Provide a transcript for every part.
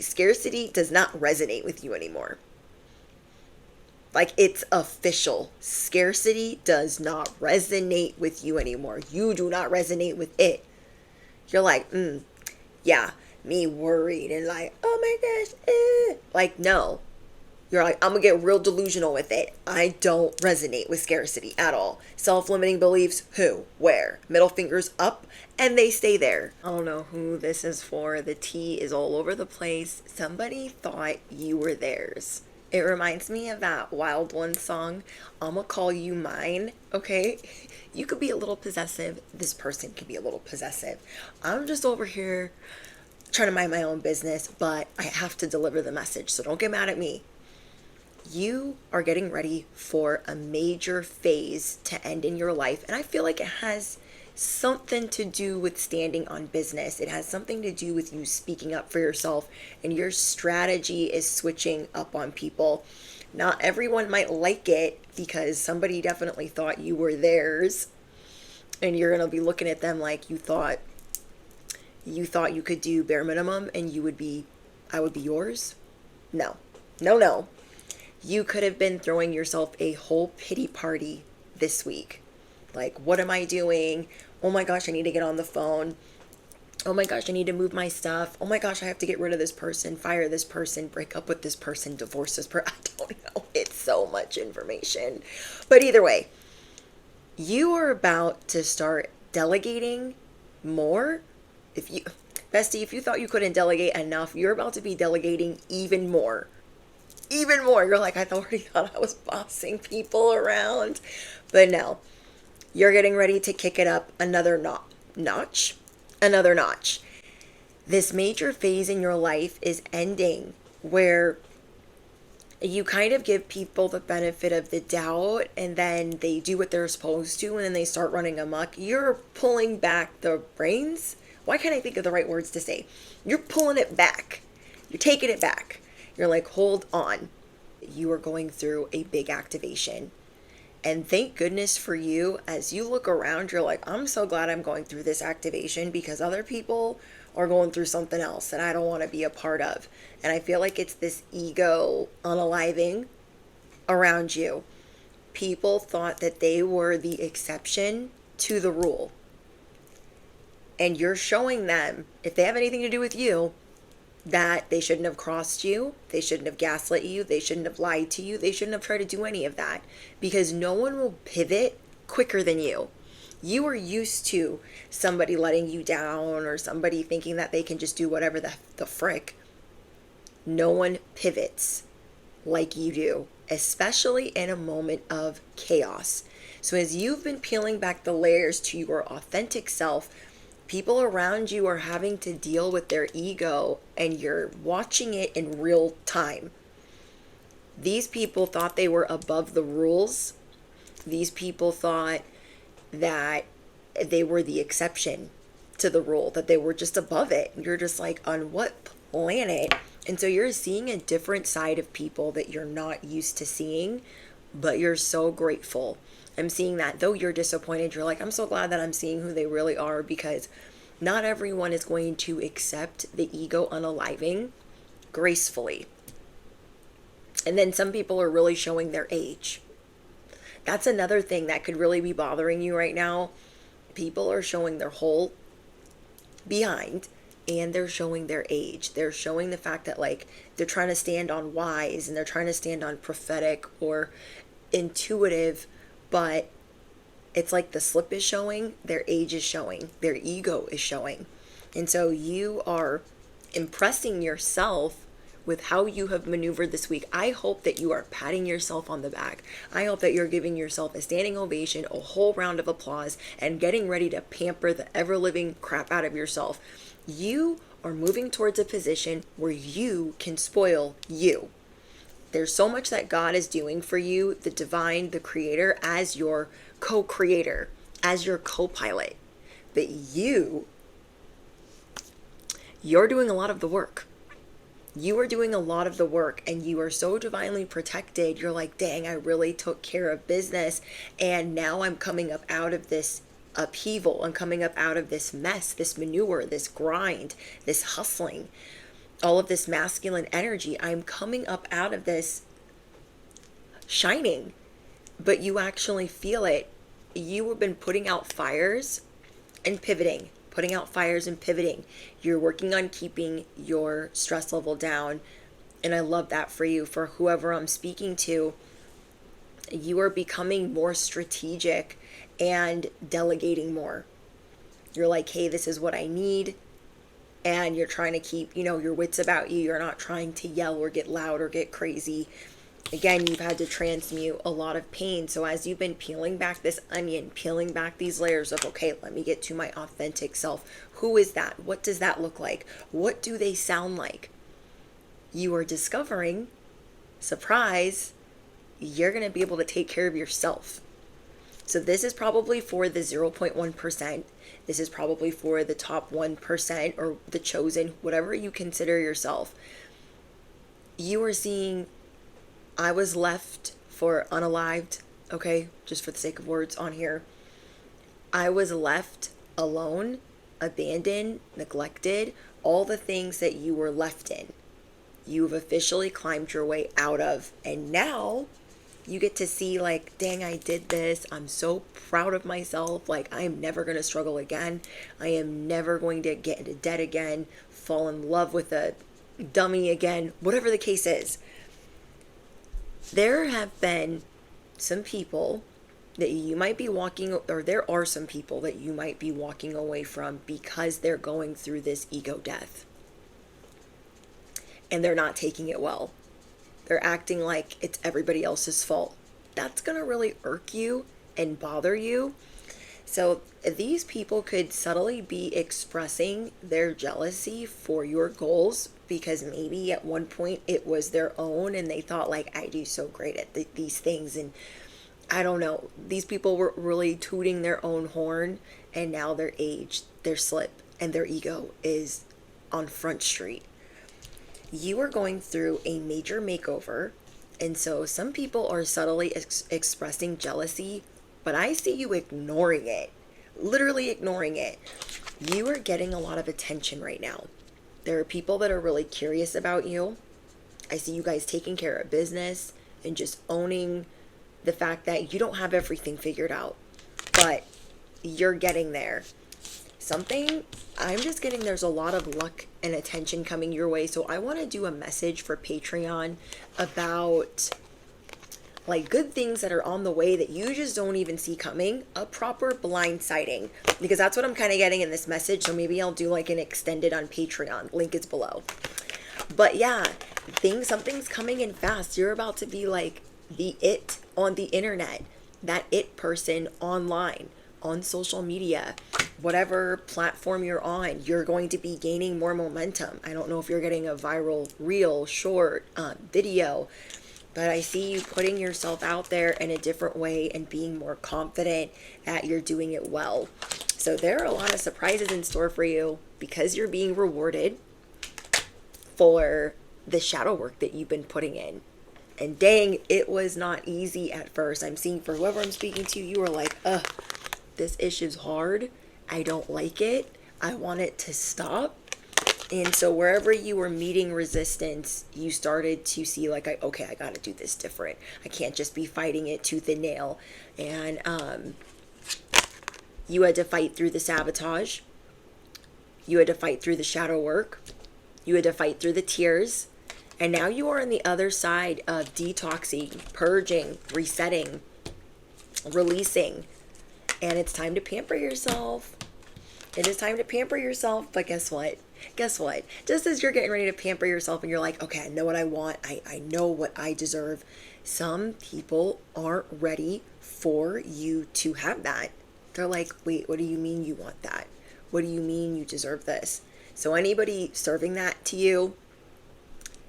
Scarcity does not resonate with you anymore. Like, it's official. Scarcity does not resonate with you anymore. You do not resonate with it. You're like, yeah, me worried and like, oh my gosh, like, no. You're like, I'm gonna get real delusional with it. I don't resonate with scarcity at all. Self-limiting beliefs, who, where, middle fingers up, and they stay there. I don't know who this is for. The tea is all over the place. Somebody thought you were theirs. It reminds me of that Wild One song, I'ma call you mine, okay? You could be a little possessive. This person could be a little possessive. I'm just over here trying to mind my own business, but I have to deliver the message, so don't get mad at me. You are getting ready for a major phase to end in your life, and I feel like it has something to do with standing on business. It has something to do with you speaking up for yourself, and your strategy is switching up on people. Not everyone might like it because somebody definitely thought you were theirs, and you're going to be looking at them like you thought you could do bare minimum and I would be yours. No. No, no. You could have been throwing yourself a whole pity party this week. Like, what am I doing? Oh my gosh, I need to get on the phone. Oh my gosh, I need to move my stuff. Oh my gosh, I have to get rid of this person, fire this person, break up with this person, divorce this person. I don't know. It's so much information. But either way, you are about to start delegating more. Bestie, if you thought you couldn't delegate enough, you're about to be delegating even more. Even more. You're like, I already thought I was bossing people around. But no, you're getting ready to kick it up another notch. Another notch. This major phase in your life is ending where you kind of give people the benefit of the doubt and then they do what they're supposed to and then they start running amok. You're pulling back the reins. Why can't I think of the right words to say? You're pulling it back. You're taking it back. You're like, hold on. You are going through a big activation. And thank goodness for you, as you look around, you're like, I'm so glad I'm going through this activation because other people are going through something else that I don't want to be a part of. And I feel like it's this ego unaliving around you. People thought that they were the exception to the rule. And you're showing them, if they have anything to do with you, that they shouldn't have crossed you, they shouldn't have gaslit you, they shouldn't have lied to you, they shouldn't have tried to do any of that because no one will pivot quicker than you. You are used to somebody letting you down or somebody thinking that they can just do whatever the frick. No one pivots like you do, especially in a moment of chaos. So as you've been peeling back the layers to your authentic self, people around you are having to deal with their ego and you're watching it in real time. These people thought they were above the rules. These people thought that they were the exception to the rule, that they were just above it. You're just like, on what planet? And so you're seeing a different side of people that you're not used to seeing, but you're so grateful. I'm seeing that though you're disappointed, you're like, I'm so glad that I'm seeing who they really are because not everyone is going to accept the ego unaliving gracefully. And then some people are really showing their age. That's another thing that could really be bothering you right now. People are showing their whole behind and they're showing their age. They're showing the fact that like they're trying to stand on wise and they're trying to stand on prophetic or intuitive, but it's like the slip is showing, their age is showing, their ego is showing. And so you are impressing yourself with how you have maneuvered this week. I hope that you are patting yourself on the back. I hope that you're giving yourself a standing ovation, a whole round of applause, and getting ready to pamper the ever-living crap out of yourself. You are moving towards a position where you can spoil you. There's so much that God is doing for you, the divine, the creator, as your co-creator, as your co-pilot. But you're doing a lot of the work. You are doing a lot of the work and you are so divinely protected. You're like, dang, I really took care of business. And now I'm coming up out of this upheaval. I'm coming up out of this mess, this manure, this grind, this hustling. all of this masculine energy. I'm coming up out of this shining, but you actually feel it. You have been putting out fires and pivoting, putting out fires and pivoting. You're working on keeping your stress level down. And I love that for you. For whoever I'm speaking to, you are becoming more strategic and delegating more. You're like, hey, this is what I need. And you're trying to keep, your wits about you. You're not trying to yell or get loud or get crazy. Again, you've had to transmute a lot of pain. So as you've been peeling back this onion, peeling back these layers of, okay, let me get to my authentic self. Who is that? What does that look like? What do they sound like? You are discovering, surprise, you're going to be able to take care of yourself. So this is probably for the 0.1%. This is probably for the top 1% or the chosen, whatever you consider yourself. You are seeing, I was left for unalived, okay, just for the sake of words on here. I was left alone, abandoned, neglected, all the things that you were left in. You've officially climbed your way out of, and now you get to see, like, dang, I did this. I'm so proud of myself. Like, I'm never going to struggle again. I am never going to get into debt again, fall in love with a dummy again, whatever the case is. There have been some people that you might be there are some people that you might be walking away from because they're going through this ego death. And they're not taking it well. They're acting like it's everybody else's fault. That's going to really irk you and bother you. So these people could subtly be expressing their jealousy for your goals because maybe at one point it was their own and they thought, like, I do so great at these things. And I don't know, these people were really tooting their own horn, and now they're aged, they're slip, and their ego is on Front Street. You are going through a major makeover, and so some people are subtly expressing jealousy, but I see you ignoring it, literally ignoring it. You are getting a lot of attention right now. There are people that are really curious about you. I see you guys taking care of business and just owning the fact that you don't have everything figured out, but you're getting there. I'm just getting there's a lot of luck and attention coming your way. So I want to do a message for Patreon about like good things that are on the way that you just don't even see coming, a proper blindsiding, because that's what I'm kind of getting in this message. So maybe I'll do like an extended on Patreon. Link is below. But yeah, something's coming in fast. You're about to be like the it on the internet, that it person online, on social media, whatever platform you're on. You're going to be gaining more momentum. I don't know if you're getting a viral reel, short, video, but I see you putting yourself out there in a different way and being more confident that you're doing it well. So there are a lot of surprises in store for you because you're being rewarded for the shadow work that you've been putting in. And dang, it was not easy at first. I'm seeing for whoever I'm speaking to, you are like, this issue's hard. I don't like it. I want it to stop. And so wherever you were meeting resistance, you started to see like, okay, I got to do this different. I can't just be fighting it tooth and nail. And you had to fight through the sabotage. You had to fight through the shadow work. You had to fight through the tears. And now you are on the other side of detoxing, purging, resetting, releasing. And it's time to pamper yourself. It is time to pamper yourself. But guess what? Guess what? Just as you're getting ready to pamper yourself and you're like, okay, I know what I want. I know what I deserve. Some people aren't ready for you to have that. They're like, wait, what do you mean you want that? What do you mean you deserve this? So anybody serving that to you,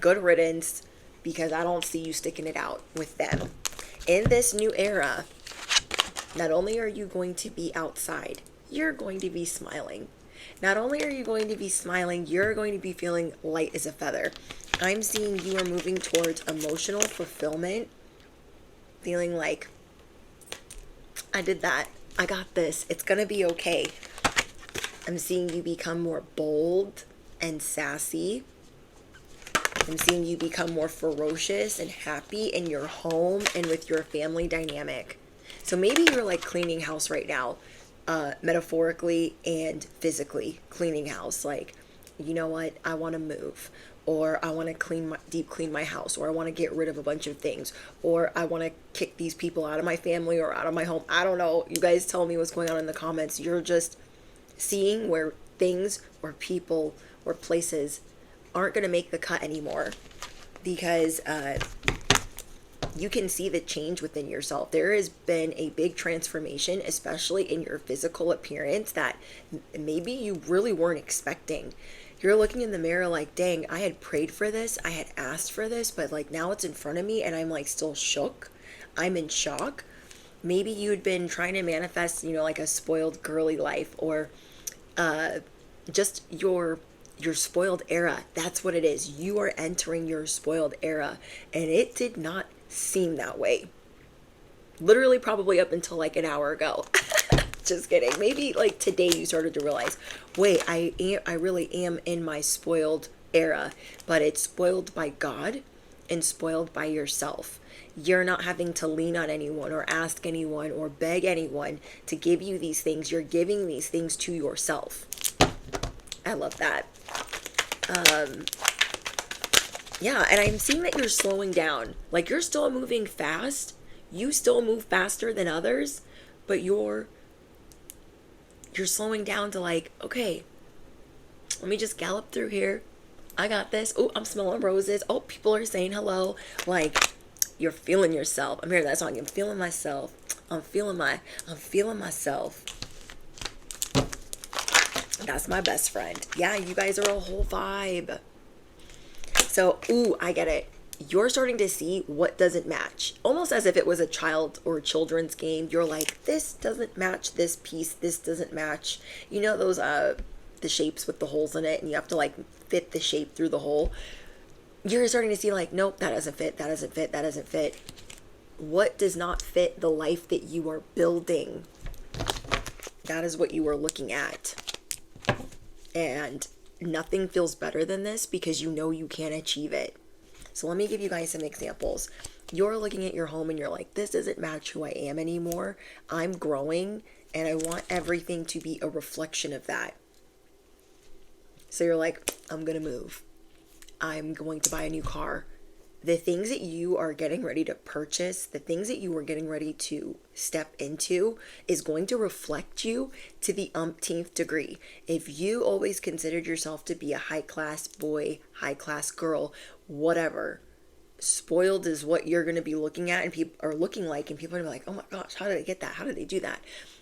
good riddance, because I don't see you sticking it out with them. In this new era, not only are you going to be outside, you're going to be smiling. Not only are you going to be smiling, you're going to be feeling light as a feather. I'm seeing you are moving towards emotional fulfillment, feeling like, I did that. I got this. It's going to be okay. I'm seeing you become more bold and sassy. I'm seeing you become more ferocious and happy in your home and with your family dynamic. So maybe you're like cleaning house right now, metaphorically and physically cleaning house. Like, you know what? I want to move, or I want to deep clean my house, or I want to get rid of a bunch of things, or I want to kick these people out of my family or out of my home. I don't know. You guys tell me what's going on in the comments. You're just seeing where things or people or places aren't going to make the cut anymore, because you can see the change within yourself. There has been a big transformation, especially in your physical appearance, that maybe you really weren't expecting. You're looking in the mirror like, dang, I had prayed for this, I had asked for this, but like now it's in front of me and I'm like still shook. I'm in shock. Maybe you had been trying to manifest, like a spoiled girly life, or just your spoiled era. That's what it is. You are entering your spoiled era, and it did not seem that way. Literally probably up until like an hour ago. Just kidding. Maybe like today you started to realize, wait, I really am in my spoiled era, but it's spoiled by God and spoiled by yourself. You're not having to lean on anyone or ask anyone or beg anyone to give you these things. You're giving these things to yourself. I love that. Yeah, and I'm seeing that you're slowing down. Like, you're still moving fast. You still move faster than others, but you're slowing down to like, okay, let me just gallop through here. I got this. Oh, I'm smelling roses. Oh, people are saying hello. Like, you're feeling yourself. I'm hearing that song. I'm feeling myself. I'm feeling myself. That's my best friend. Yeah, you guys are a whole vibe. So, I get it. You're starting to see what doesn't match. Almost as if it was a child or children's game. You're like, this doesn't match this piece. This doesn't match. You know those, the shapes with the holes in it, and you have to like fit the shape through the hole. You're starting to see like, nope, that doesn't fit. That doesn't fit. That doesn't fit. What does not fit the life that you are building? That is what you are looking at. And nothing feels better than this, because you know you can't achieve it. So let me give you guys some examples. You're looking at your home and you're like, this doesn't match who I am anymore. I'm growing and I want everything to be a reflection of that. So you're like, I'm going to move. I'm going to buy a new car. The things that you are getting ready to purchase, the things that you are getting ready to step into, is going to reflect you to the umpteenth degree. If you always considered yourself to be a high-class boy, high-class girl, whatever, spoiled is what you're going to be looking at and people are looking like, and people are going to be like, oh my gosh, how did I get that? How did they do that?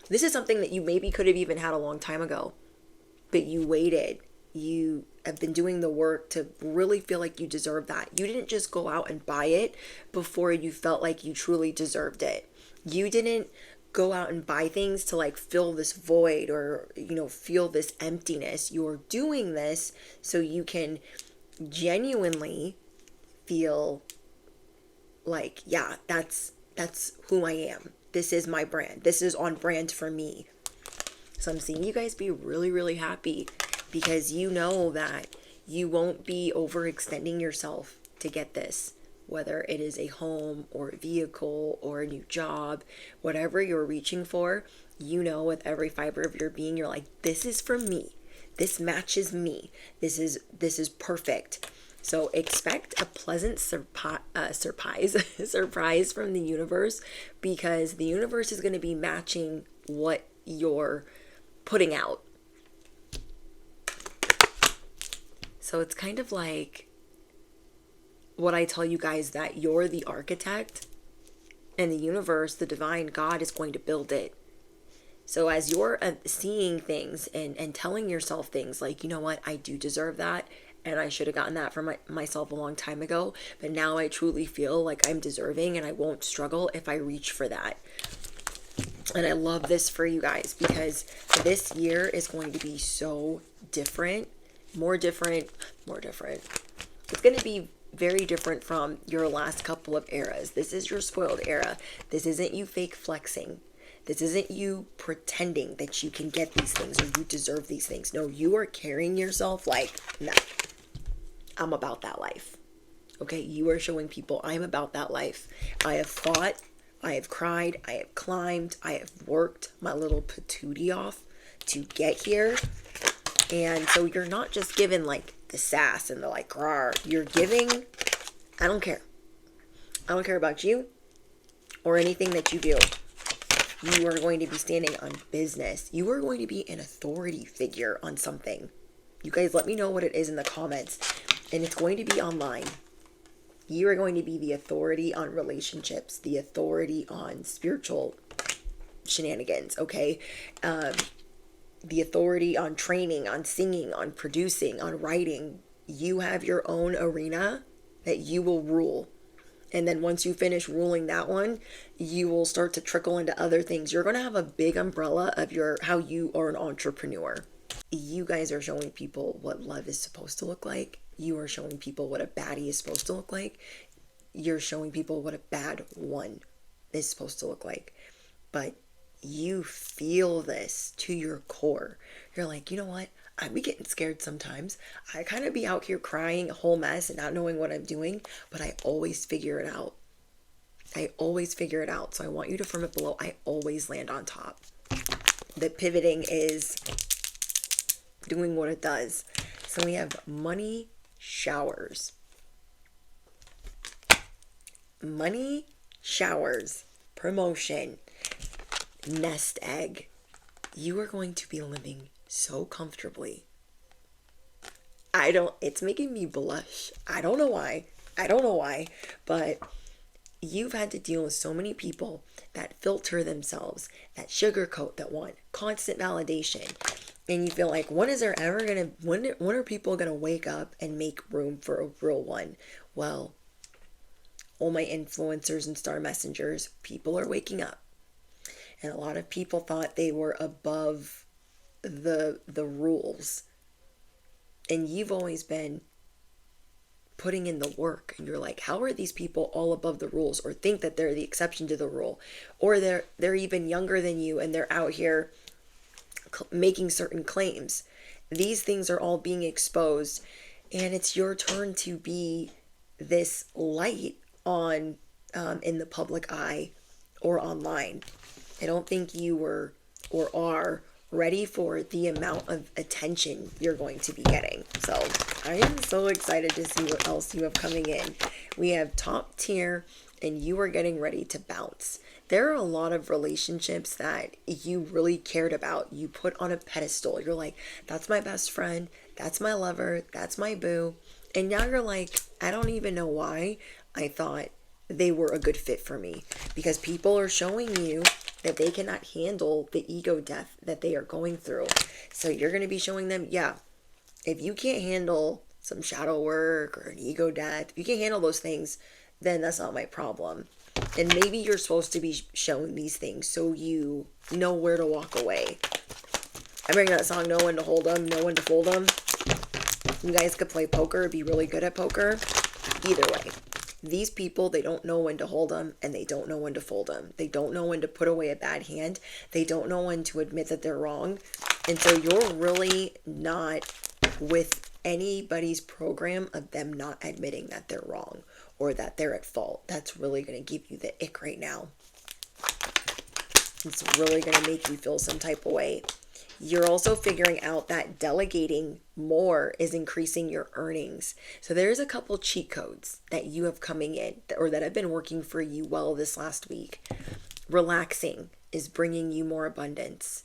This is something that you maybe could have even had a long time ago, but you waited. You have been doing the work to really feel like you deserve that. You didn't just go out and buy it before you felt like you truly deserved it. You didn't go out and buy things to like fill this void or, feel this emptiness. You're doing this so you can genuinely feel like, yeah, that's who I am. This is my brand. This is on brand for me. So I'm seeing you guys be really, really happy, because you know that you won't be overextending yourself to get this, whether it is a home or a vehicle or a new job, whatever you're reaching for, with every fiber of your being, you're like, this is for me. This matches me. This is perfect. So expect a pleasant surprise from the universe, because the universe is going to be matching what you're putting out. So it's kind of like what I tell you guys, that you're the architect and the universe, the divine God, is going to build it. So as you're seeing things and telling yourself things like, you know what, I do deserve that, and I should have gotten that for myself a long time ago, but now I truly feel like I'm deserving and I won't struggle if I reach for that. And I love this for you guys, because this year is going to be so different. More different. It's going to be very different from your last couple of eras. This is your spoiled era. This isn't you fake flexing. This isn't you pretending that you can get these things or you deserve these things. No, you are carrying yourself like, no, I'm about that life. Okay, you are showing people I'm about that life. I have fought, I have cried, I have climbed, I have worked my little patootie off to get here. And so you're not just giving like the sass and the like, rawr. You're giving, I don't care. I don't care about you or anything that you do. You are going to be standing on business. You are going to be an authority figure on something. You guys let me know what it is in the comments. And it's going to be online. You are going to be the authority on relationships, the authority on spiritual shenanigans, okay? The authority on training, on singing, on producing, on writing. You have your own arena that you will rule. And then once you finish ruling that one, you will start to trickle into other things. You're going to have a big umbrella of how you are an entrepreneur. You guys are showing people what love is supposed to look like. You are showing people what a baddie is supposed to look like. You're showing people what a bad one is supposed to look like. But you feel this to your core. You're like, you know what? I'd be getting scared sometimes. I kind of be out here crying a whole mess and not knowing what I'm doing, but I always figure it out. I always figure it out. So I want you to affirm it below. I always land on top. The pivoting is doing what it does. So we have money showers. Money showers. Promotion. Nest egg. You are going to be living so comfortably. It's making me blush. I don't know why, but you've had to deal with so many people that filter themselves, that sugarcoat, that want constant validation. And you feel like, when are people gonna wake up and make room for a real one? Well, all my influencers and star messengers, people are waking up. And a lot of people thought they were above the rules, and you've always been putting in the work, and you're like, how are these people all above the rules, or think that they're the exception to the rule, or they're even younger than you and they're out here making certain claims? These things are all being exposed, and it's your turn to be this light on in the public eye or online. I don't think you were or are ready for the amount of attention you're going to be getting. So I am so excited to see what else you have coming in. We have top tier, and you are getting ready to bounce. There are a lot of relationships that you really cared about. You put on a pedestal. You're like, that's my best friend. That's my lover. That's my boo. And now you're like, I don't even know why I thought they were a good fit for me, because people are showing you that they cannot handle the ego death that they are going through. So you're going to be showing them, yeah, if you can't handle some shadow work or an ego death, if you can't handle those things, then that's not my problem. And maybe you're supposed to be showing these things so you know where to walk away. I bring that song, Know When to Hold 'Em, Know When to Fold 'Em. You guys could play poker, be really good at poker. Either way. These people, they don't know when to hold them, and they don't know when to fold them. They don't know when to put away a bad hand. They don't know when to admit that they're wrong. And so you're really not with anybody's program of them not admitting that they're wrong or that they're at fault. That's really going to give you the ick right now. It's really going to make you feel some type of way. You're also figuring out that delegating more is increasing your earnings. So there's a couple cheat codes that you have coming in, or that have been working for you well this last week. Relaxing is bringing you more abundance.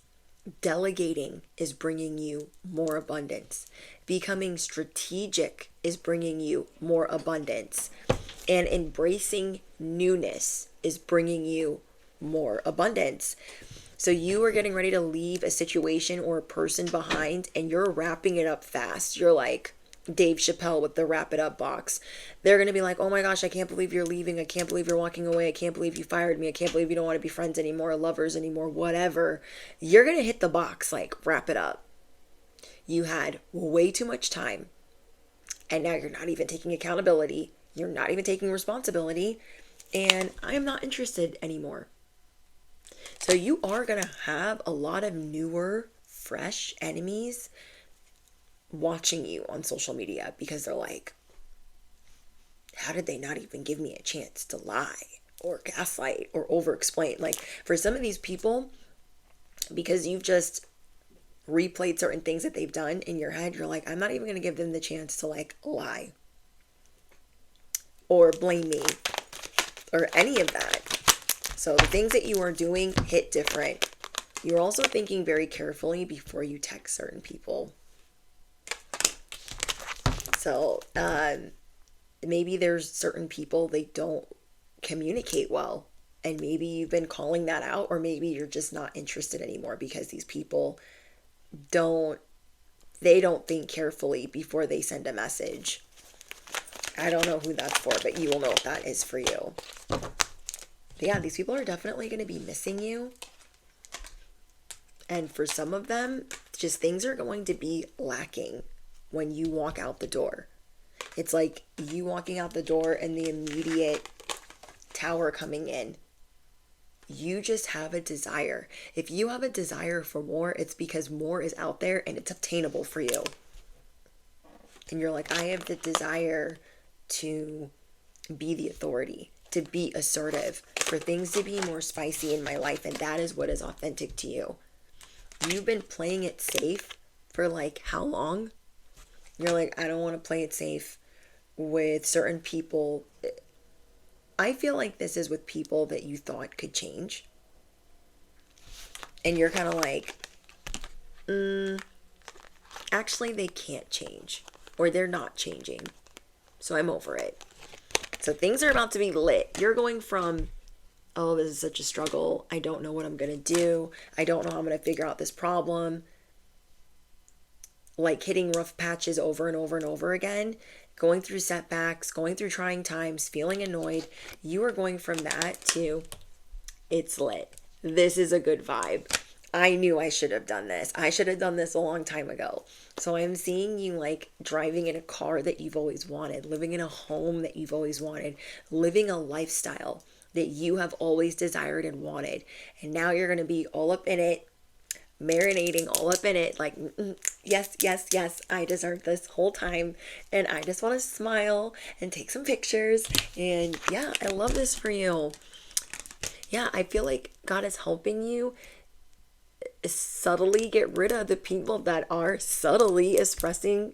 Delegating is bringing you more abundance. Becoming strategic is bringing you more abundance. And embracing newness is bringing you more abundance. So you are getting ready to leave a situation or a person behind, and you're wrapping it up fast. You're like Dave Chappelle with the wrap it up box. They're going to be like, oh my gosh, I can't believe you're leaving. I can't believe you're walking away. I can't believe you fired me. I can't believe you don't want to be friends anymore, lovers anymore, whatever. You're going to hit the box, like wrap it up. You had way too much time, and now you're not even taking accountability. You're not even taking responsibility, and I'm not interested anymore. So you are going to have a lot of newer, fresh enemies watching you on social media, because they're like, how did they not even give me a chance to lie or gaslight or over explain? Like, for some of these people, because you've just replayed certain things that they've done in your head, you're like, I'm not even going to give them the chance to like lie or blame me or any of that. So the things that you are doing hit different. You're also thinking very carefully before you text certain people. So maybe there's certain people, they don't communicate well. And maybe you've been calling that out, or maybe you're just not interested anymore because these people don't think carefully before they send a message. I don't know who that's for, but you will know what that is for you. But yeah, these people are definitely going to be missing you. And for some of them, just things are going to be lacking when you walk out the door. It's like you walking out the door and the immediate tower coming in. You just have a desire. If you have a desire for more, it's because more is out there and it's obtainable for you. And you're like, I have the desire to be the authority, to be assertive, for things to be more spicy in my life. And that is what is authentic to you. You've been playing it safe for like how long? You're like, I don't want to play it safe with certain people. I feel like this is with people that you thought could change. And you're kind of like, actually they can't change. Or they're not changing. So I'm over it. So things are about to be lit. You're going from, oh, this is such a struggle. I don't know what I'm going to do. I don't know how I'm going to figure out this problem. Like hitting rough patches over and over and over again. Going through setbacks, going through trying times, feeling annoyed. You are going from that to, it's lit. This is a good vibe. I knew I should have done this. I should have done this a long time ago. So I'm seeing you like driving in a car that you've always wanted, living in a home that you've always wanted, living a lifestyle that you have always desired and wanted. And now you're going to be all up in it, marinating all up in it, like, yes, yes, yes, I deserve this whole time. And I just want to smile and take some pictures. And yeah, I love this for you. Yeah, I feel like God is helping you subtly get rid of the people that are subtly expressing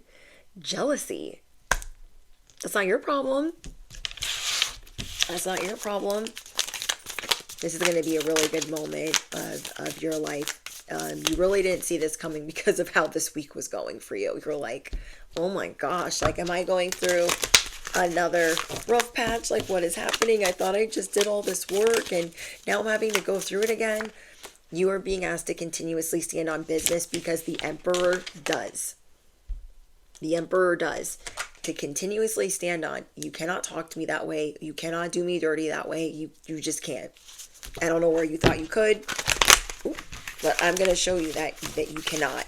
jealousy. That's not your problem. That's not your problem. This is going to be a really good moment of your life. You really didn't see this coming because of how this week was going for you. You're like, oh my gosh, like, am I going through another rough patch? Like, what is happening? I thought I just did all this work and now I'm having to go through it again. You are being asked to continuously stand on business because the emperor does. The emperor does. To continuously stand on. You cannot talk to me that way. You cannot do me dirty that way. You just can't. I don't know where you thought you could. Ooh, but I'm going to show you that you cannot.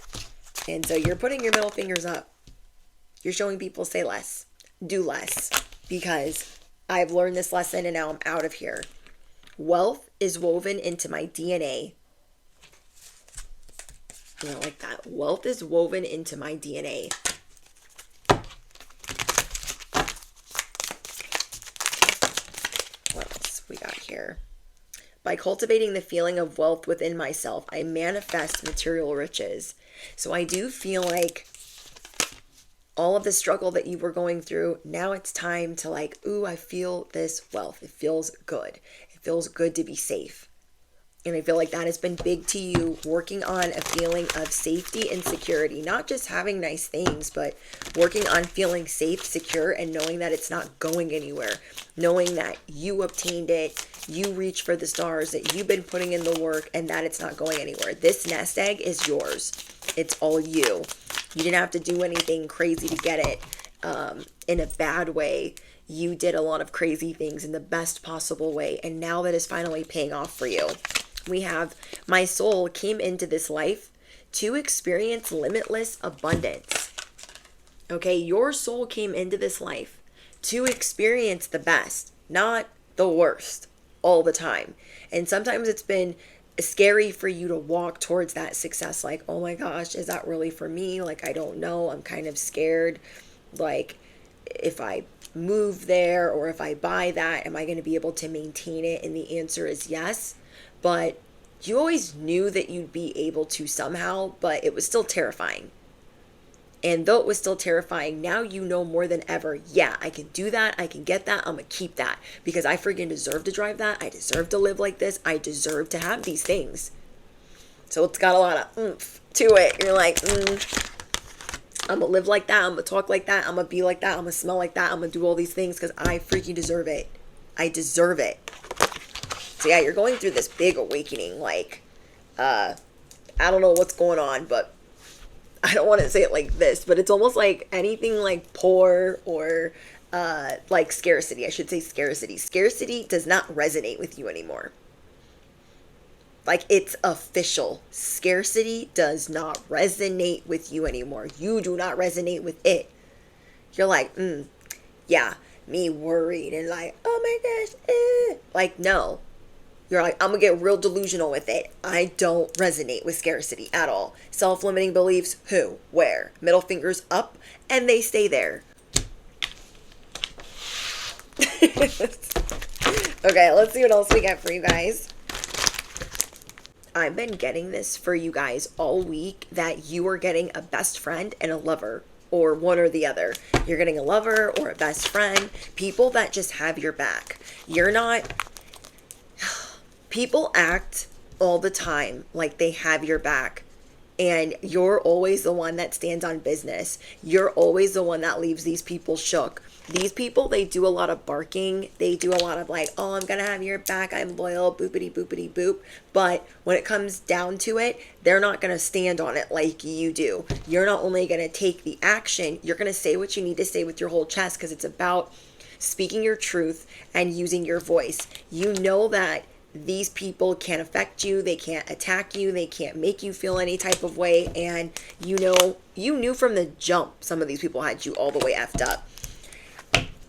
And so you're putting your middle fingers up. You're showing people say less. Do less. Because I've learned this lesson and now I'm out of here. Wealth is woven into my DNA. You know, like that. Wealth is woven into my DNA. What else we got here? By cultivating the feeling of wealth within myself, I manifest material riches. So I do feel like all of the struggle that you were going through, now it's time to like, ooh, I feel this wealth. It feels good. It feels good to be safe. And I feel like that has been big to you, working on a feeling of safety and security. Not just having nice things, but working on feeling safe, secure, and knowing that it's not going anywhere. Knowing that you obtained it, you reached for the stars, that you've been putting in the work, and that it's not going anywhere. This nest egg is yours. It's all you. You didn't have to do anything crazy to get it in a bad way. You did a lot of crazy things in the best possible way. And now that is finally paying off for you. We have, my soul came into this life to experience limitless abundance. Okay, your soul came into this life to experience the best, not the worst, all the time. And sometimes it's been scary for you to walk towards that success. Like, oh my gosh, is that really for me? Like, I don't know. I'm kind of scared. Like, if I move there, or if I buy that, am I going to be able to maintain it? And the answer is yes. But you always knew that you'd be able to somehow, but it was still terrifying. And though it was still terrifying, now you know more than ever, yeah, I can do that. I can get that. I'm going to keep that because I freaking deserve to drive that. I deserve to live like this. I deserve to have these things. So it's got a lot of oomph to it. You're like, I'm going to live like that. I'm going to talk like that. I'm going to be like that. I'm going to smell like that. I'm going to do all these things because I freaking deserve it. I deserve it. So yeah, you're going through this big awakening. Like, I don't know what's going on, but I don't want to say it like this, but it's almost like anything like poor or like scarcity. I should say scarcity. Scarcity does not resonate with you anymore. Like, it's official. Scarcity does not resonate with you anymore. You do not resonate with it. You're like, yeah, me worried and like, oh my gosh, like, no. You're like, I'm going to get real delusional with it. I don't resonate with scarcity at all. Self-limiting beliefs, who, where, middle fingers up, and they stay there. Okay, let's see what else we got for you guys. I've been getting this for you guys all week, that you are getting a best friend and a lover, or one or the other. You're getting a lover or a best friend, people that just have your back. You're not... People act all the time like they have your back, and you're always the one that stands on business. You're always the one that leaves these people shook. These people, they do a lot of barking. They do a lot of like, oh, I'm going to have your back. I'm loyal, boopity, boopity, boop. But when it comes down to it, they're not going to stand on it like you do. You're not only going to take the action, you're going to say what you need to say with your whole chest, because it's about speaking your truth and using your voice. You know that these people can't affect you. They can't attack you. They can't make you feel any type of way. And you knew from the jump some of these people had you all the way effed up.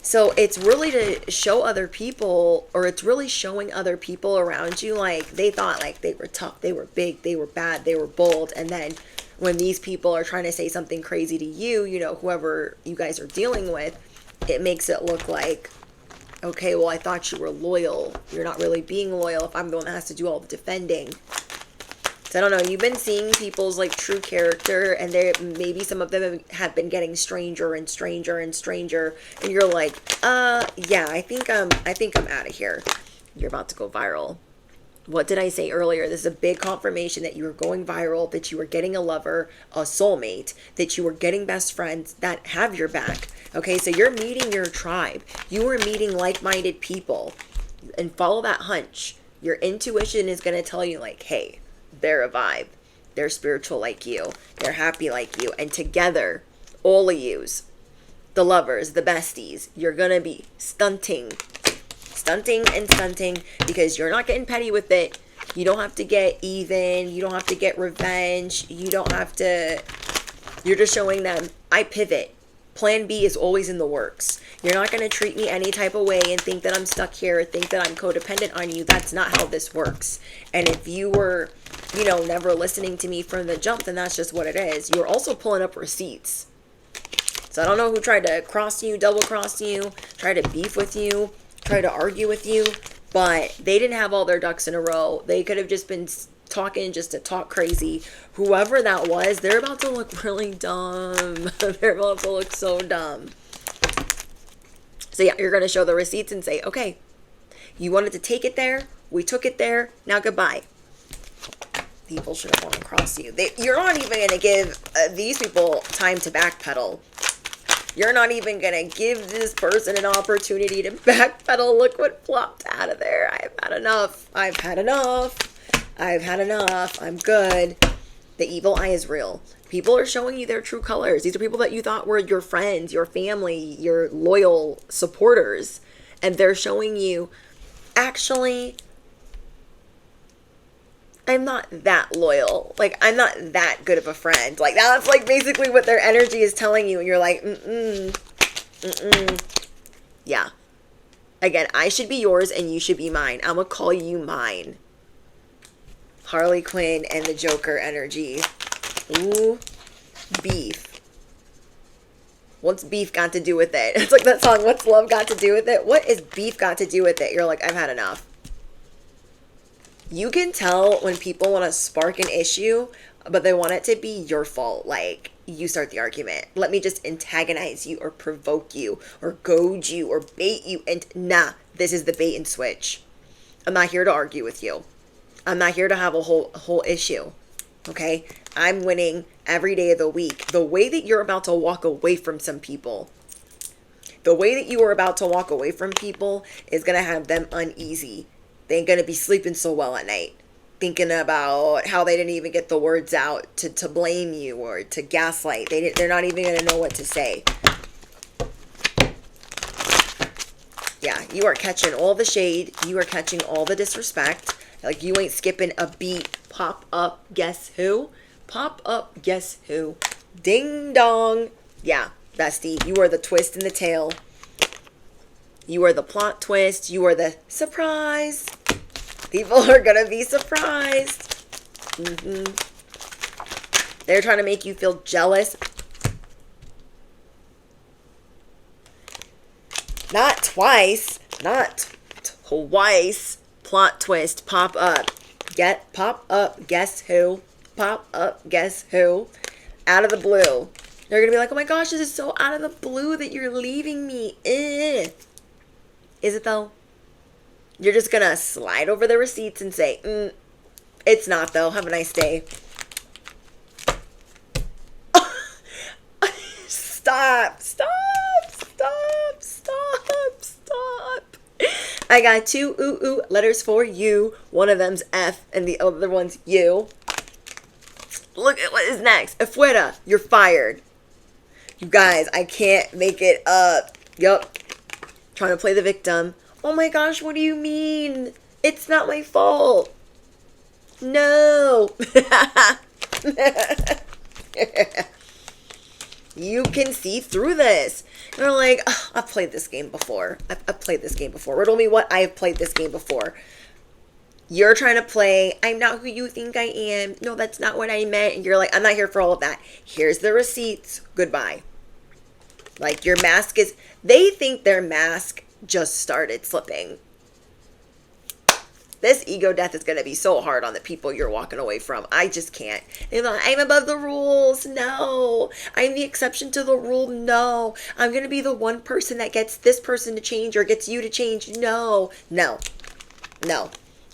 So it's really to show other people, or it's really showing other people around you, like they thought like they were tough, they were big, they were bad, they were bold. And then when these people are trying to say something crazy to you, whoever you guys are dealing with, it makes it look like, okay, well, I thought you were loyal. You're not really being loyal if I'm the one that has to do all the defending. So I don't know. You've been seeing people's like true character, and maybe some of them have been getting stranger and stranger and stranger. And you're like, yeah, I think I'm out of here. You're about to go viral. What did I say earlier? This is a big confirmation that you are going viral, that you are getting a lover, a soulmate, that you are getting best friends that have your back. Okay, so you're meeting your tribe. You are meeting like-minded people. And follow that hunch. Your intuition is going to tell you like, hey, they're a vibe. They're spiritual like you. They're happy like you. And together, all of yous, the lovers, the besties, you're going to be stunting and stunting, because you're not getting petty with it. You don't have to get even. You don't have to get revenge. You don't have to. You're just showing them, I pivot. Plan B is always in the works. You're not going to treat me any type of way and think that I'm stuck here or think that I'm codependent on you. That's not how this works. And if you were, never listening to me from the jump, then that's just what it is. You're also pulling up receipts. So I don't know who tried to cross you, double cross you, try to beef with you, try to argue with you, but they didn't have all their ducks in a row. They could have just been talking just to talk crazy. Whoever that was, they're about to look really dumb. They're about to look so dumb. So yeah, you're going to show the receipts and say, okay, you wanted to take it there. We took it there. Now goodbye. People should have gone across you. You're not even going to give these people time to backpedal. You're not even going to give this person an opportunity to backpedal. Look what flopped out of there. I've had enough. I've had enough. I'm good. The evil eye is real. People are showing you their true colors. These are people that you thought were your friends, your family, your loyal supporters. And they're showing you, actually, I'm not that loyal. Like, I'm not that good of a friend. Like, that's like basically what their energy is telling you. And you're like, yeah. Again, I should be yours and you should be mine. I'm going to call you mine. Harley Quinn and the Joker energy. Ooh, beef. What's beef got to do with it? It's like that song, What's Love Got to Do with It? What is beef got to do with it? You're like, I've had enough. You can tell when people want to spark an issue, but they want it to be your fault. Like, you start the argument. Let me just antagonize you or provoke you or goad you or bait you. And nah, this is the bait and switch. I'm not here to argue with you. I'm not here to have a whole issue. Okay? I'm winning every day of the week. The way that you're about to walk away from some people, the way that you are about to walk away from people is going to have them uneasy. They ain't going to be sleeping so well at night, thinking about how they didn't even get the words out to blame you or to gaslight. They're not even going to know what to say. Yeah, you are catching all the shade. You are catching all the disrespect. Like, you ain't skipping a beat. Pop up, guess who? Pop up, guess who? Ding dong. Yeah, bestie, you are the twist in the tail. You are the plot twist. You are the surprise. People are going to be surprised. They're trying to make you feel jealous. Not twice. Not twice. Plot twist. Pop up. Pop up. Guess who? Pop up. Guess who? Out of the blue. They're going to be like, oh my gosh, this is so out of the blue that you're leaving me. Is it though? You're just going to slide over the receipts and say, it's not though. Have a nice day. Stop. I got 2 letters for you. One of them's F and the other one's U. Look at what is next. Afuera, you're fired. You guys, I can't make it up. Yup. Trying to play the victim. Oh my gosh, what do you mean? It's not my fault. No. You can see through this. You're like, oh, I've played this game before. I've played this game before. Riddle me what? I have played this game before. You're trying to play, I'm not who you think I am. No, that's not what I meant. And you're like, I'm not here for all of that. Here's the receipts. Goodbye. Like, your mask is, they think their mask just started slipping. This ego death is going to be so hard on the people you're walking away from. I just can't. They're like, I'm above the rules. No. I'm the exception to the rule. No. I'm going to be the one person that gets this person to change or gets you to change. No. The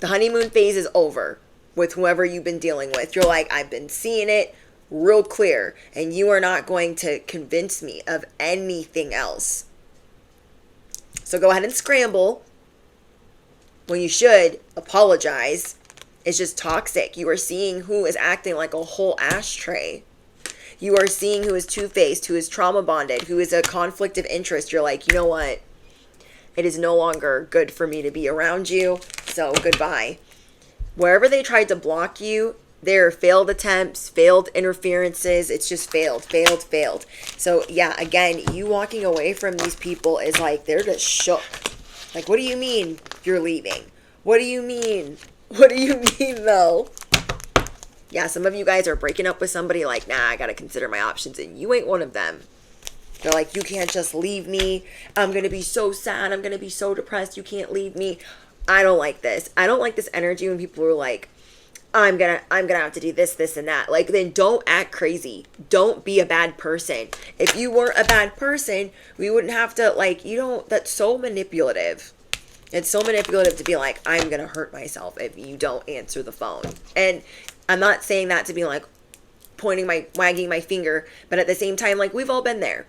honeymoon phase is over with whoever you've been dealing with. You're like, I've been seeing it real clear, and you are not going to convince me of anything else. So go ahead and scramble when you should apologize. It's just toxic. You are seeing who is acting like a whole ashtray. You are seeing who is two-faced, who is trauma bonded, who is a conflict of interest. You're like, you know what? It is no longer good for me to be around you, so goodbye. Wherever they tried to block you, there are failed attempts, failed interferences. It's just failed. So yeah, again, you walking away from these people is like, they're just shook. Like, what do you mean you're leaving? What do you mean? What do you mean though? Yeah, some of you guys are breaking up with somebody like, nah, I gotta consider my options, and you ain't one of them. They're like, you can't just leave me. I'm going to be so sad. I'm going to be so depressed. You can't leave me. I don't like this. I don't like this energy when people are like, I'm gonna have to do this, and that. Like, then don't act crazy. Don't be a bad person. If you weren't a bad person, we wouldn't have to, like, that's so manipulative. It's so manipulative to be like, I'm going to hurt myself if you don't answer the phone. And I'm not saying that to be like wagging my finger, but at the same time, like, we've all been there.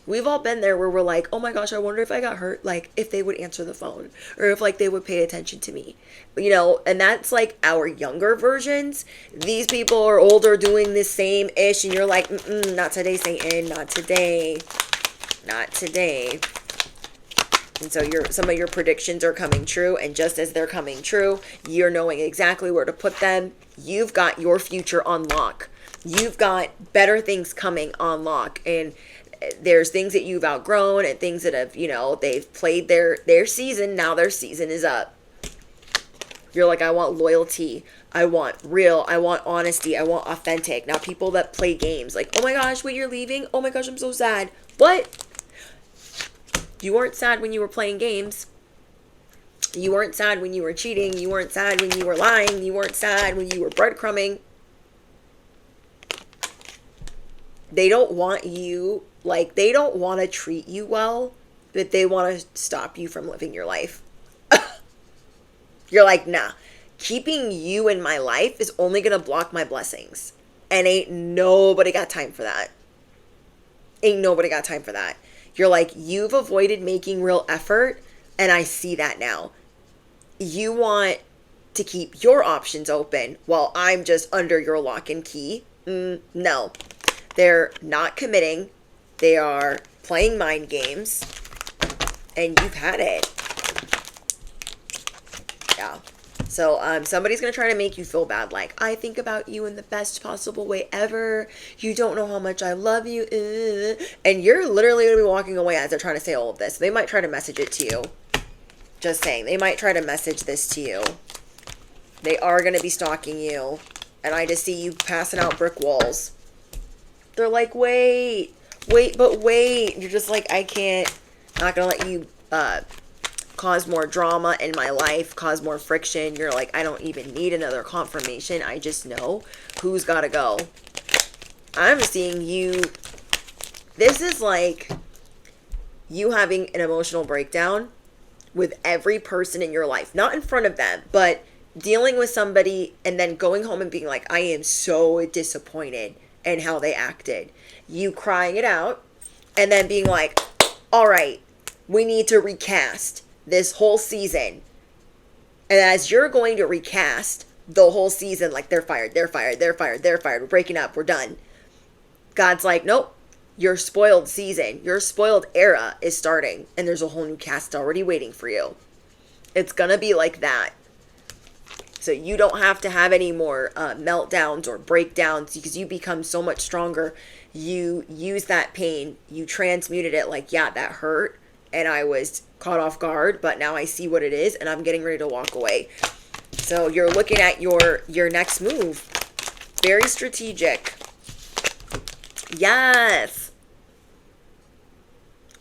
We've all been there where we're like, oh my gosh, I wonder if I got hurt, like, if they would answer the phone or if, like, they would pay attention to me, and that's, like, our younger versions. These people are older doing this same ish, and you're like, not today, Satan, not today. And so some of your predictions are coming true, and just as they're coming true, you're knowing exactly where to put them. You've got your future on lock. You've got better things coming on lock, and there's things that you've outgrown and things that have, they've played their season. Now their season is up. You're like, I want loyalty. I want real. I want honesty. I want authentic. Now people that play games like, oh my gosh, wait, you're leaving? Oh my gosh, I'm so sad. What? You weren't sad when you were playing games. You weren't sad when you were cheating. You weren't sad when you were lying. You weren't sad when you were breadcrumbing. They don't want you, like, they don't want to treat you well, but they want to stop you from living your life. You're like, nah, keeping you in my life is only going to block my blessings. And ain't nobody got time for that. Ain't nobody got time for that. You're like, you've avoided making real effort, and I see that now. You want to keep your options open while I'm just under your lock and key. No. They're not committing. They are playing mind games. And you've had it. Yeah. So somebody's going to try to make you feel bad. Like, I think about you in the best possible way ever. You don't know how much I love you. And you're literally going to be walking away as they're trying to say all of this. They might try to message it to you. Just saying. They might try to message this to you. They are going to be stalking you. And I just see you passing out brick walls. They're like, wait. You're just like, I can't. I'm not going to let you cause more drama in my life, cause more friction. You're like, I don't even need another confirmation. I just know who's got to go. I'm seeing you. This is like you having an emotional breakdown with every person in your life. Not in front of them, but dealing with somebody and then going home and being like, I am so disappointed in how they acted. You crying it out and then being like, all right, we need to recast this whole season. And as you're going to recast the whole season, like they're fired, we're breaking up, we're done. God's like, nope, your spoiled season, your spoiled era is starting, and there's a whole new cast already waiting for you. It's gonna be like that. So you don't have to have any more meltdowns or breakdowns because you become so much stronger. You use that pain, you transmuted it like, yeah, that hurt, and I was caught off guard, but now I see what it is, and I'm getting ready to walk away. So you're looking at your next move. Very strategic. Yes.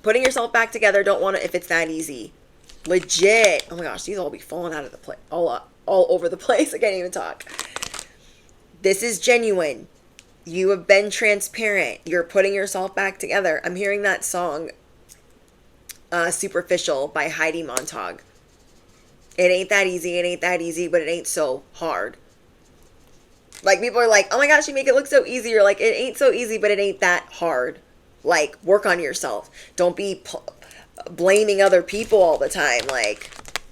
Putting yourself back together, don't want to if it's that easy. Legit. Oh my gosh, these all be falling out of the place, all over the place. I can't even talk. This is genuine. You have been transparent. You're putting yourself back together. I'm hearing that song, Superficial by Heidi Montag. It ain't that easy, but it ain't so hard. Like, people are like, oh my gosh, you make it look so easy. You're like, it ain't so easy, but it ain't that hard. Like, work on yourself. Don't be blaming other people all the time. Like,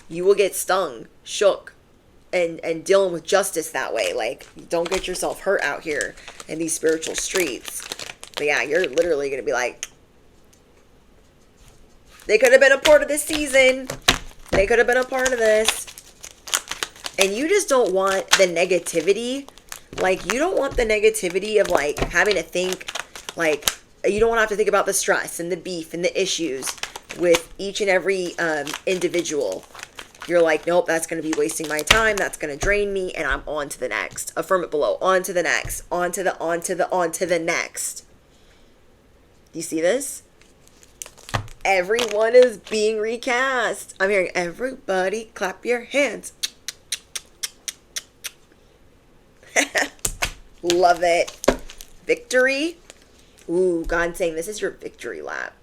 you will get stung, shook, and dealing with justice that way. Like, don't get yourself hurt out here in these spiritual streets. But yeah, you're literally going to be like, they could have been a part of this season. They could have been a part of this. And you just don't want the negativity. Like, you don't want the negativity of, like, having to think, like, you don't want to have to think about the stress and the beef and the issues with each and every individual. You're like, nope, that's going to be wasting my time. That's going to drain me. And I'm on to the next. Affirm it below. On to the next. On to the next. Do you see this? Everyone is being recast. I'm hearing everybody clap your hands. Love it. Victory. Ooh, God's saying this is your victory lap.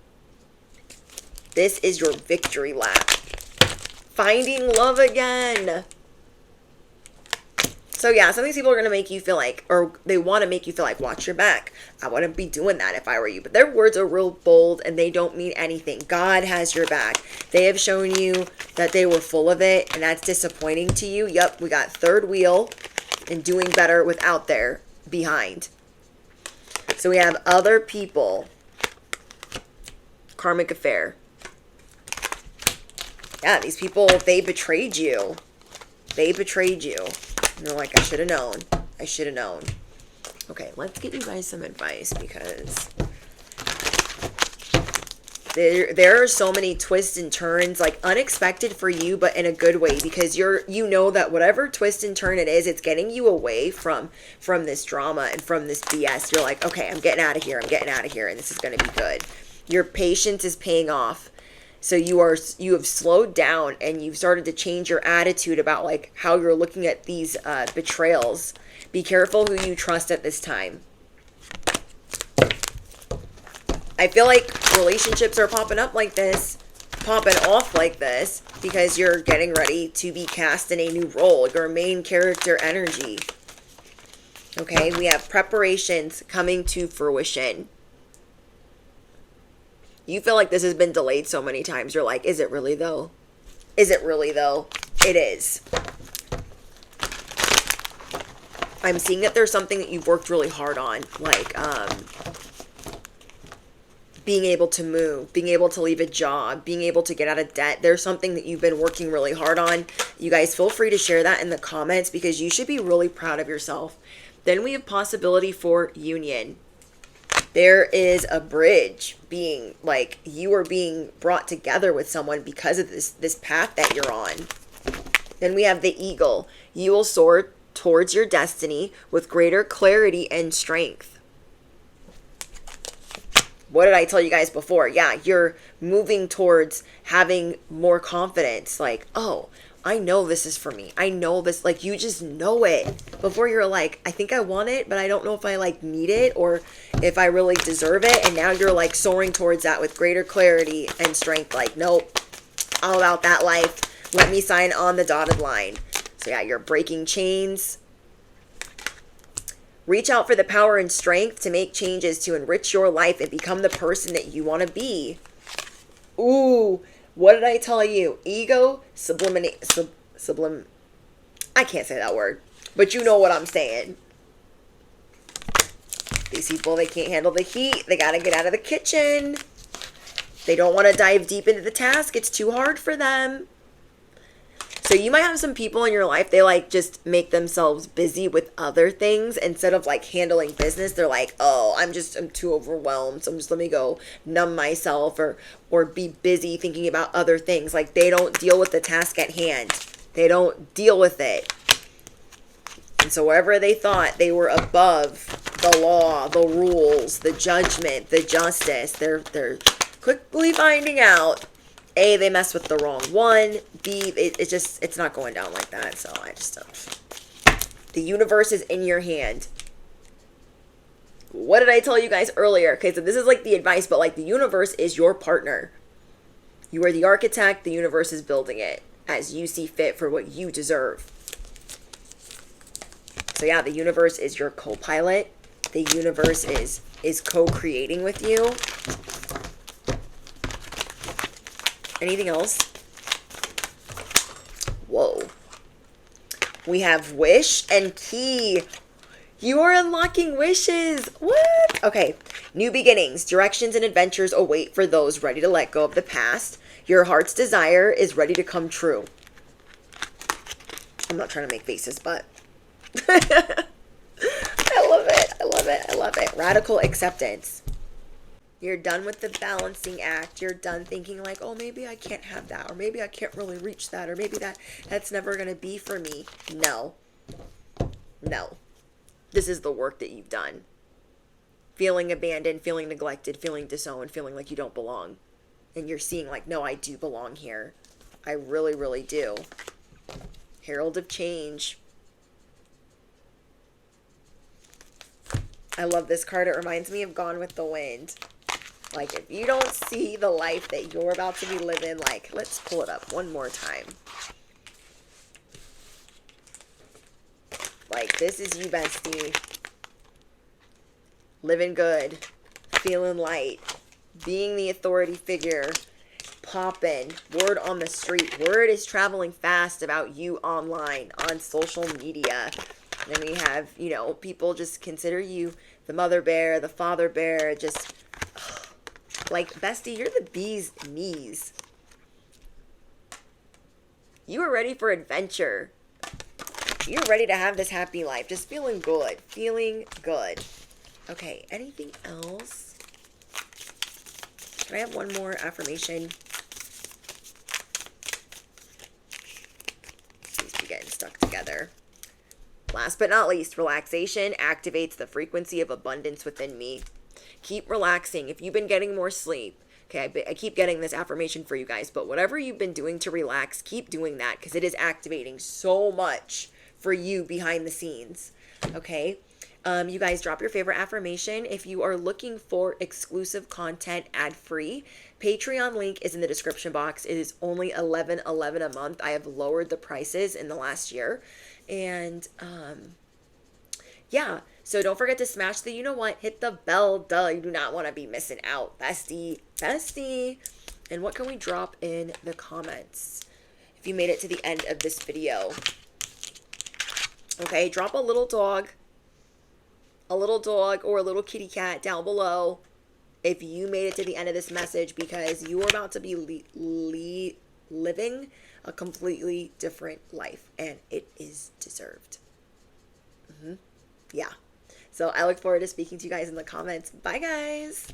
This is your victory lap. Finding love again. So yeah, some of these people are going to make you feel like, or they want to make you feel like, watch your back. I wouldn't be doing that if I were you. But their words are real bold and they don't mean anything. God has your back. They have shown you that they were full of it, and that's disappointing to you. Yep, we got third wheel and doing better without their behind. So we have other people. Karmic affair. Yeah, these people, they betrayed you. They betrayed you. And they're like, I should have known. I should have known. Okay, let's get you guys some advice because there are so many twists and turns, like unexpected for you, but in a good way, because you know that whatever twist and turn it is, it's getting you away from this drama and from this BS. You're like, okay, I'm getting out of here. I'm getting out of here, and this is going to be good. Your patience is paying off. So you have slowed down and you've started to change your attitude about like how you're looking at these betrayals. Be careful who you trust at this time. I feel like relationships are popping up like this, popping off like this, because you're getting ready to be cast in a new role, your main character energy. Okay, we have preparations coming to fruition. You feel like this has been delayed so many times. You're like, is it really though? Is it really though? It is. I'm seeing that there's something that you've worked really hard on, like being able to move, being able to leave a job, being able to get out of debt. There's something that you've been working really hard on. You guys feel free to share that in the comments because you should be really proud of yourself. Then we have possibility for union. There is a bridge being, like, you are being brought together with someone because of this path that you're on. Then we have the eagle. You will soar towards your destiny with greater clarity and strength. What did I tell you guys before? Yeah, you're moving towards having more confidence. Like, oh, I know this is for me. I know this, like, you just know it. Before you're like, I think I want it, but I don't know if I like need it or if I really deserve it. And now you're like soaring towards that with greater clarity and strength. Like, nope, all about that life. Let me sign on the dotted line. So yeah, you're breaking chains. Reach out for the power and strength to make changes to enrich your life and become the person that you want to be. Ooh. What did I tell you? Ego, I can't say that word, but you know what I'm saying. These people, they can't handle the heat. They got to get out of the kitchen. They don't want to dive deep into the task. It's too hard for them. So you might have some people in your life, they like just make themselves busy with other things instead of like handling business. They're like, oh, I'm too overwhelmed. So let me go numb myself or be busy thinking about other things. Like they don't deal with the task at hand. They don't deal with it. And so wherever they thought they were above the law, the rules, the judgment, the justice, they're quickly finding out A, they mess with the wrong one. B, it's not going down like that. So I just don't. The universe is in your hand. What did I tell you guys earlier? Okay, so this is like the advice, but like the universe is your partner. You are the architect. The universe is building it as you see fit for what you deserve. So yeah, the universe is your co-pilot. The universe is co-creating with you. Anything else? Whoa. We have wish and key. You are unlocking wishes. What? Okay. New beginnings, directions, and adventures await for those ready to let go of the past. Your heart's desire is ready to come true. I'm not trying to make faces, but I love it. I love it. I love it. Radical acceptance. You're done with the balancing act. You're done thinking like, oh, maybe I can't have that, or maybe I can't really reach that, or maybe that's never going to be for me. No. No. This is the work that you've done. Feeling abandoned, feeling neglected, feeling disowned, feeling like you don't belong. And you're seeing like, no, I do belong here. I really, really do. Herald of change. I love this card. It reminds me of Gone with the Wind. Like, if you don't see the life that you're about to be living, like, let's pull it up one more time. Like, this is you, bestie. Living good. Feeling light. Being the authority figure. Popping. Word on the street. Word is traveling fast about you online, on social media. And then we have, you know, people just consider you the mother bear, the father bear, just... Like, bestie, you're the bee's knees. You are ready for adventure. You're ready to have this happy life. Just feeling good. Feeling good. Okay, anything else? Can I have one more affirmation? These be getting stuck together. Last but not least, relaxation activates the frequency of abundance within me. Keep relaxing. If you've been getting more sleep, okay, I keep getting this affirmation for you guys, but whatever you've been doing to relax, keep doing that because it is activating so much for you behind the scenes. Okay. You guys drop your favorite affirmation. If you are looking for exclusive content ad-free, Patreon link is in the description box. It is only $11.11 a month. I have lowered the prices in the last year. And yeah, so don't forget to smash the, you know what, hit the bell, duh. You do not want to be missing out. Bestie. And what can we drop in the comments if you made it to the end of this video? Okay, drop a little dog or a little kitty cat down below if you made it to the end of this message, because you are about to be living a completely different life, and it is deserved. Yeah. So I look forward to speaking to you guys in the comments. Bye, guys.